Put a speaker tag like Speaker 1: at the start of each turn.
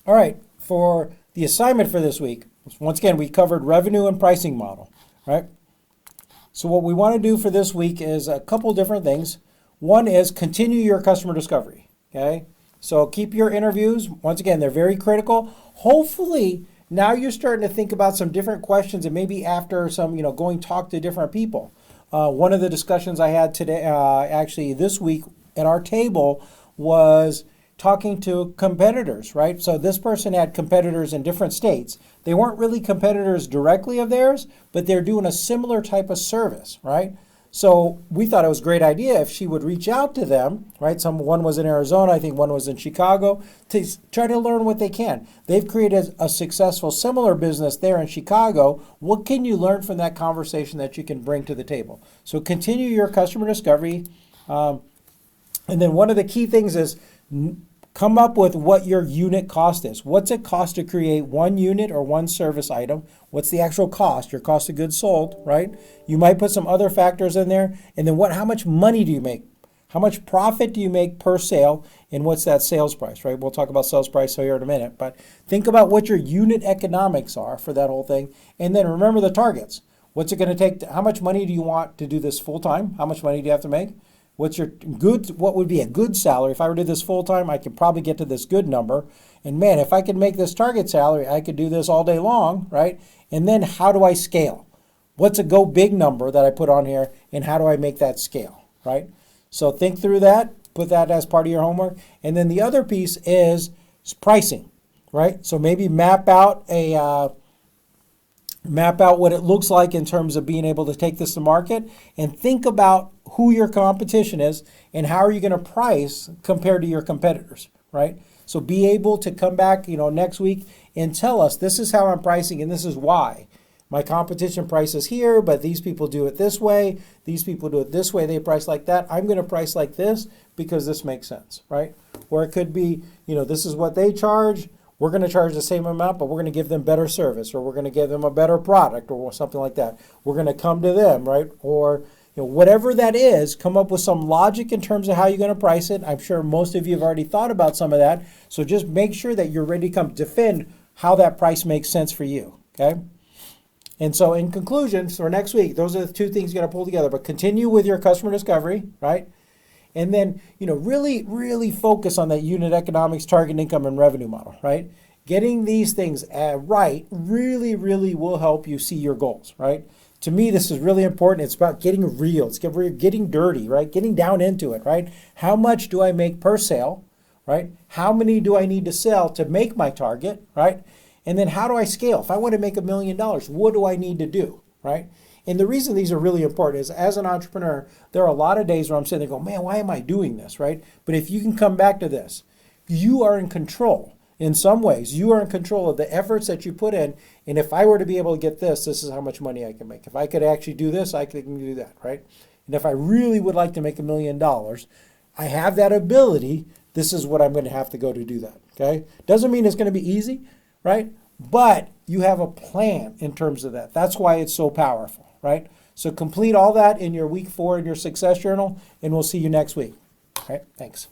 Speaker 1: All right, for the assignment for this week, once again, we covered revenue and pricing model, right? So what we want to do for this week is a couple different things. One is continue your customer discovery, okay? So keep your interviews. Once again, they're very critical. Hopefully, now you're starting to think about some different questions and maybe after some, going talk to different people. One of the discussions I had today, actually this week at our table was talking to competitors, right? So this person had competitors in different states. They weren't really competitors directly of theirs, but they're doing a similar type of service, right? So we thought it was a great idea if she would reach out to them, right? One was in Arizona, I think one was in Chicago, to try to learn what they can. They've created a successful similar business there in Chicago. What can you learn from that conversation that you can bring to the table? So continue your customer discovery. And then one of the key things is come up with what your unit cost is. What's it cost to create one unit or one service item? What's the actual cost, your cost of goods sold, right? You might put some other factors in there. And then how much money do you make? How much profit do you make per sale? And what's that sales price, right? We'll talk about sales price here in a minute. But think about what your unit economics are for that whole thing. And then remember the targets. What's it going to take? How much money do you want to do this full time? How much money do you have to make? What would be a good salary? If I were to do this full time, I could probably get to this good number. And man, if I could make this target salary, I could do this all day long, right? And then how do I scale? What's a go big number that I put on here, and how do I make that scale, right? So think through that, put that as part of your homework. And then the other piece is pricing, right? So maybe map out what it looks like in terms of being able to take this to market, and think about who your competition is and how are you going to price compared to your competitors, right? So be able to come back, next week and tell us, this is how I'm pricing and this is why. My competition prices here, but these people do it this way. These people do it this way. They price like that. I'm going to price like this because this makes sense, right? Or it could be, this is what they charge. We're going to charge the same amount, but we're going to give them better service, or we're going to give them a better product, or something like that. We're going to come to them, right? Or whatever that is, come up with some logic in terms of how you're going to price it. I'm sure most of you have already thought about some of that. So just make sure that you're ready to come defend how that price makes sense for you, okay? And so in conclusion, for next week, those are the two things you got to pull together. But continue with your customer discovery, right? And then, really, really focus on that unit economics, target income, and revenue model, right? Getting these things right really, really will help you see your goals, right? To me, this is really important. It's about getting real. It's getting dirty, right? Getting down into it, right? How much do I make per sale, right? How many do I need to sell to make my target, right? And then how do I scale? If I want to make $1 million, what do I need to do, right? And the reason these are really important is, as an entrepreneur, there are a lot of days where I'm sitting there going, man, why am I doing this, right? But if you can come back to this, you are in control. In some ways, you are in control of the efforts that you put in. And if I were to be able to get this is how much money I can make. If I could actually do this, I can do that, right? And if I really would like to make $1 million, I have that ability. This is what I'm going to have to go to do that, okay? Doesn't mean it's going to be easy, right? But you have a plan in terms of that. That's why it's so powerful, right? So complete all that in your week 4 in your success journal, and we'll see you next week. All right, thanks.